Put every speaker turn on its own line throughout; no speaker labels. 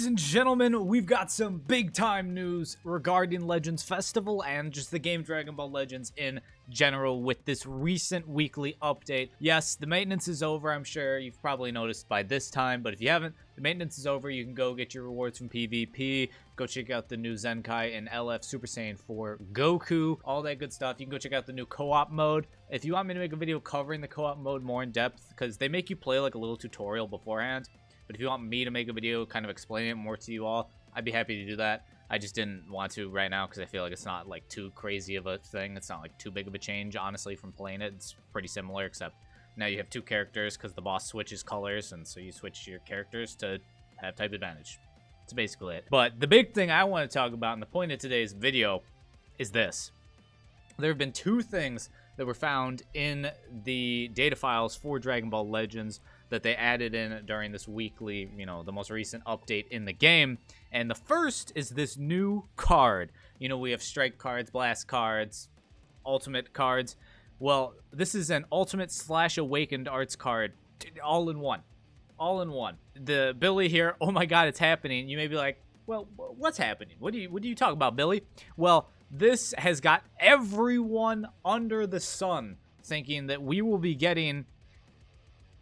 Ladies and gentlemen, we've got some big time news regarding Legends Festival and just the game Dragon Ball Legends in general with this recent weekly update. Yes, the maintenance is over. I'm sure you've probably noticed by this time, but if you haven't, the maintenance is over. You can go get your rewards from PvP, go check out the new Zenkai and LF Super Saiyan 4 Goku, all that good stuff. You can go check out the new co-op mode. If you want me to make a video covering the co-op mode more in depth, because they make you play like a little tutorial beforehand, but if you want me to make a video kind of explaining it more to you all, I'd be happy to do that. I just didn't want to right now because I feel like it's not like too crazy of a thing. It's not like too big of a change, honestly, from playing it. It's pretty similar, except now you have two characters because the boss switches colors, and so you switch your characters to have type advantage. That's basically it. But the big thing I want to talk about, and the point of today's video, is this. There have been two things that were found in the data files for Dragon Ball Legends that they added in during this weekly, the most recent update in the game. And the first is this new card. We have strike cards, blast cards, ultimate cards. Well, this is an ultimate / awakened arts card, all in one. All in one. The Billy here, oh my god, it's happening. You may be like, well, what's happening? What do you talk about, Billy? Well, this has got everyone under the sun thinking that we will be getting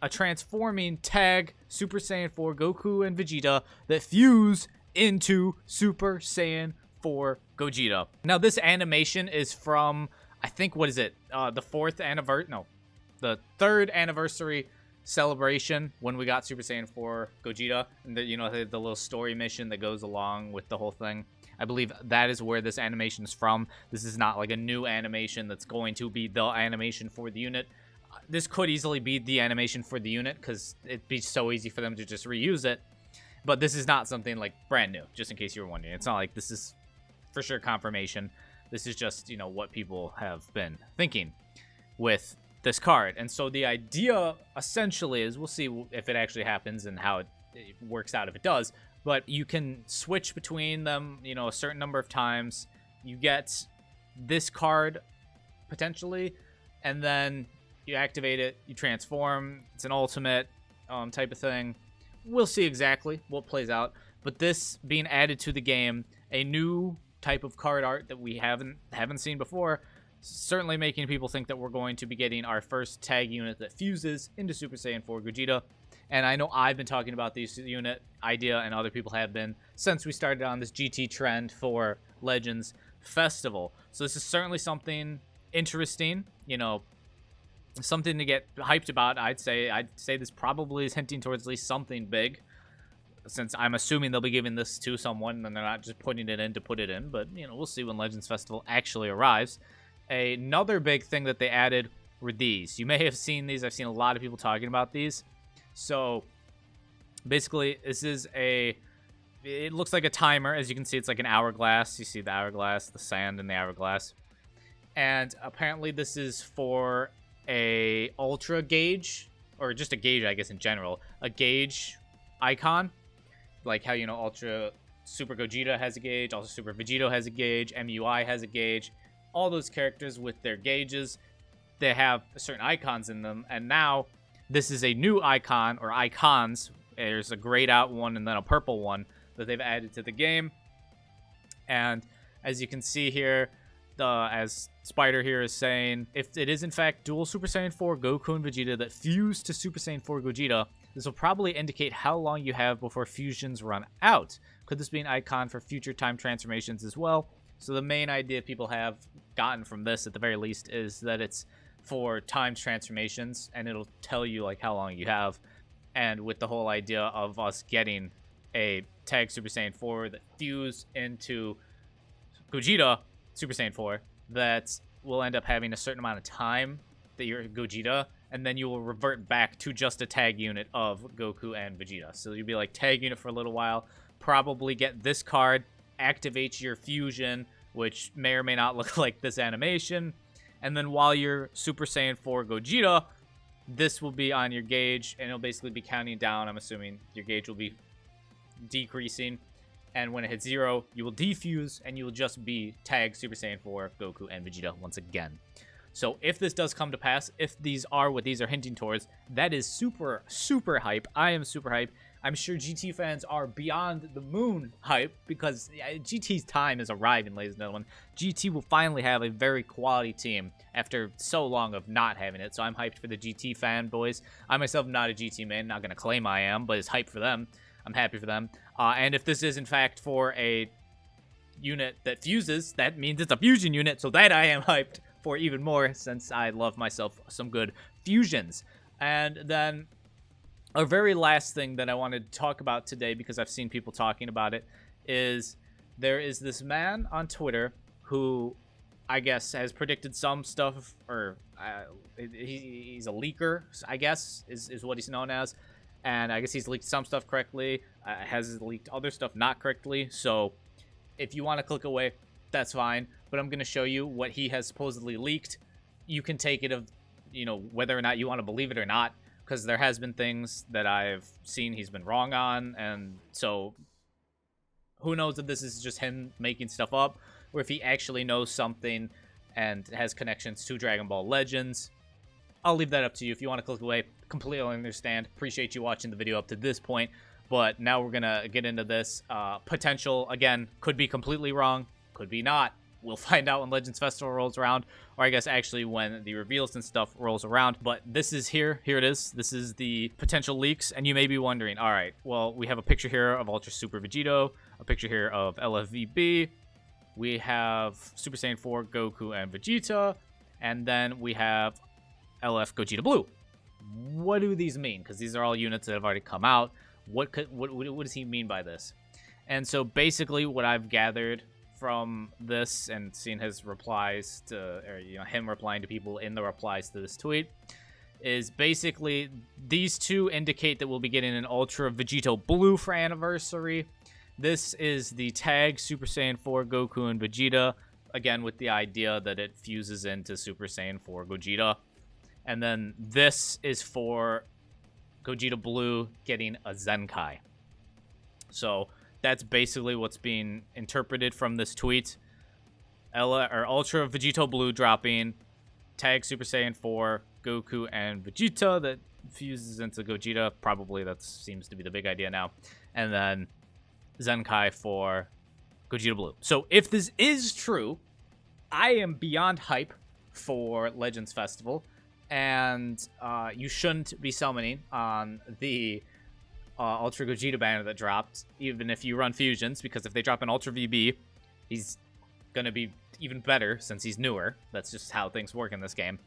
a transforming tag Super Saiyan 4 Goku and Vegeta that fuse into Super Saiyan 4 Gogeta. Now, this animation is from, I think, what is it? The third anniversary celebration when we got Super Saiyan 4 Gogeta, and the little story mission that goes along with the whole thing. I believe that is where this animation is from. This is not like a new animation that's going to be the animation for the unit. This could easily be the animation for the unit because it'd be so easy for them to just reuse it. But this is not something like brand new, just in case you were wondering. It's not like this is for sure confirmation. This is just, what people have been thinking with this card. And so the idea essentially is, we'll see if it actually happens and how it works out if it does. But you can switch between them, a certain number of times. You get this card, potentially, and then you activate it, you transform. It's an ultimate type of thing. We'll see exactly what plays out. But this being added to the game, a new type of card art that we haven't seen before, certainly making people think that we're going to be getting our first tag unit that fuses into Super Saiyan 4 Gogeta. And I know I've been talking about this unit idea, and other people have been, since we started on this GT trend for Legends Festival. So this is certainly something interesting, something to get hyped about. I'd say this probably is hinting towards at least something big, since I'm assuming they'll be giving this to someone and they're not just putting it in to put it in. But, we'll see when Legends Festival actually arrives. Another big thing that they added were these. You may have seen these. I've seen a lot of people talking about these. So basically, this is it looks like a timer. As you can see, it's like an hourglass. You see the hourglass, the sand in the hourglass. And apparently this is for a ultra gauge, or just a gauge, I guess, in general. A gauge icon. Like how, Ultra Super Gogeta has a gauge, also Super Vegito has a gauge, MUI has a gauge. All those characters with their gauges, they have certain icons in them. And now this is a new icon, or icons. There's a grayed out one and then a purple one that they've added to the game. And as you can see here, as Spider here is saying, if it is in fact dual Super Saiyan 4 Goku and Vegeta that fuse to Super Saiyan 4 Gogeta, this will probably indicate how long you have before fusions run out. Could this be an icon for future time transformations as well? So the main idea people have gotten from this, at the very least, is that it's for time transformations, and it'll tell you like how long you have. And with the whole idea of us getting a tag Super Saiyan 4 that fuse into Gogeta Super Saiyan 4, that will end up having a certain amount of time that you're Gogeta, and then you will revert back to just a tag unit of Goku and Vegeta. So you'll be like tag unit for a little while, probably get this card, activate your fusion, which may or may not look like this animation, and then while you're Super Saiyan 4 Gogeta, this will be on your gauge, and it'll basically be counting down. I'm assuming your gauge will be decreasing, and when it hits 0, you will defuse, and you will just be tagged Super Saiyan 4 Goku and Vegeta once again. So if this does come to pass, if these are what these are hinting towards, that is super, super hype. I am super hype. I'm sure GT fans are beyond the moon hype because GT's time is arriving, ladies and gentlemen. GT will finally have a very quality team after so long of not having it. So I'm hyped for the GT fanboys. I myself am not a GT man, not going to claim I am, but it's hype for them. I'm happy for them. And if this is, in fact, for a unit that fuses, that means it's a fusion unit, so that I am hyped for even more, since I love myself some good fusions. And then our very last thing that I wanted to talk about today, because I've seen people talking about it, is there is this man on Twitter who I guess has predicted some stuff, or he's a leaker, I guess is what he's known as, and I guess he's leaked some stuff correctly, has leaked other stuff not correctly. So if you want to click away, that's fine, but I'm going to show you what he has supposedly leaked. You can take it of, you know, whether or not you want to believe it or not, because there has been things that I've seen he's been wrong on, and so who knows if this is just him making stuff up, or if he actually knows something and has connections to Dragon Ball Legends. I'll leave that up to you. If you want to click away, completely understand. Appreciate you watching the video up to this point. But now we're going to get into this. Potential, again, could be completely wrong, could be not. We'll find out when Legends Festival rolls around, or I guess actually when the reveals and stuff rolls around. But this is here it is. This is the potential leaks, and you may be wondering, all right, well, we have a picture here of Ultra Super Vegito, a picture here of LFVB, we have Super Saiyan 4 Goku and Vegeta, and then we have LF Gogeta Blue. What do these mean? Because these are all units that have already come out. What does he mean by this? And so basically what I've gathered from this and seen his replies to, or you know, him replying to people in the replies to this tweet, is basically these two indicate that we'll be getting an Ultra Vegito Blue for Anniversary. This is the tag Super Saiyan 4 Goku and Vegeta, again with the idea that it fuses into Super Saiyan 4 Gogeta. And then this is for Gogeta Blue getting a Zenkai. So that's basically what's being interpreted from this tweet. Ultra Vegito Blue dropping, tag Super Saiyan 4 Goku and Vegeta that fuses into Gogeta. Probably that seems to be the big idea now. And then Zenkai for Gogeta Blue. So if this is true, I am beyond hype for Legends Festival. And you shouldn't be summoning on the Ultra Gogeta banner that dropped, even if you run fusions, because if they drop an Ultra VB, he's going to be even better since he's newer. That's just how things work in this game.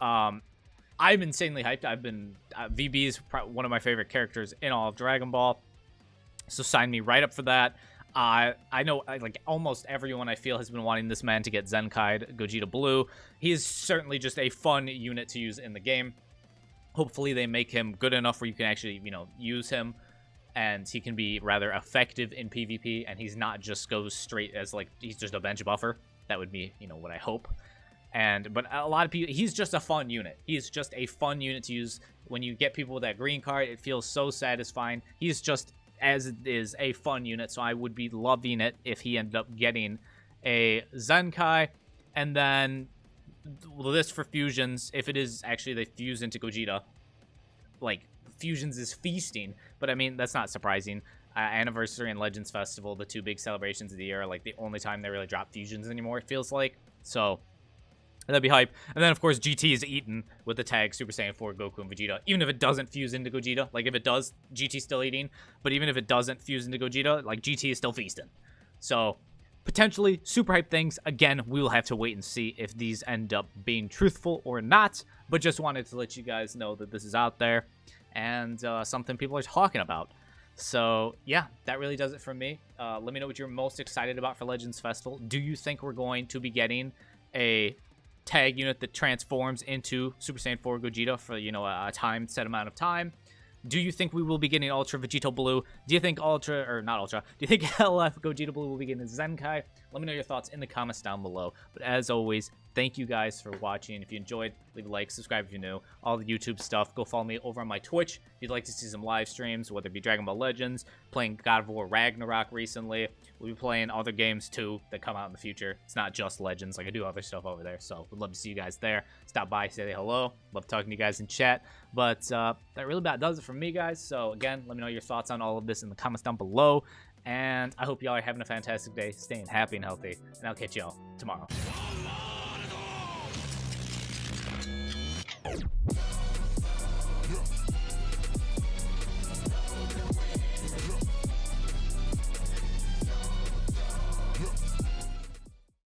I'm insanely hyped. VB is one of my favorite characters in all of Dragon Ball, so sign me right up for that. I know like almost everyone I feel has been wanting this man to get Zenkai'd Gogeta Blue. He is certainly just a fun unit to use in the game. Hopefully they make him good enough where you can actually, you know, use him, and he can be rather effective in PvP, and he's not just goes straight as like he's just a bench buffer. That would be, you know, what I hope. But a lot of people, he's just a fun unit. He's just a fun unit to use. When you get people with that green card, it feels so satisfying. He's just, as it is, a fun unit, so I would be loving it if he ended up getting a Zenkai. And then this for fusions, if it is actually they fuse into Gogeta, like fusions is feasting, but I mean that's not surprising. Anniversary and Legends Festival, the two big celebrations of the year, are like the only time they really drop fusions anymore, it feels like. So that'd be hype. And then of course GT is eaten with the tag Super Saiyan 4 Goku and Vegeta, even if it doesn't fuse into Gogeta. Like if it does, GT's still eating, but even if it doesn't fuse into Gogeta, like GT is still feasting. So potentially super hype things. Again, we will have to wait and see if these end up being truthful or not, but just wanted to let you guys know that this is out there and something people are talking about. So yeah, that really does it for me. Let me know what you're most excited about for Legends Festival. Do you think we're going to be getting a tag unit that transforms into Super Saiyan 4 Gogeta for, you know, a set amount of time? Do you think we will be getting Ultra Vegito Blue? Do you think do you think LF Gogeta Blue will be getting Zenkai? Let me know your thoughts in the comments down below. But as always, thank you guys for watching. If you enjoyed, leave a like, subscribe if you're new. All the YouTube stuff, go follow me over on my Twitch if you'd like to see some live streams, whether it be Dragon Ball Legends, playing God of War Ragnarok recently. We'll be playing other games too that come out in the future. It's not just Legends, like I do other stuff over there, so would love to see you guys there. Stop by, say hello. Love talking to you guys in chat. But that really about does it for me, guys. So again, let me know your thoughts on all of this in the comments down below. And I hope y'all are having a fantastic day, staying happy and healthy. And I'll catch y'all tomorrow.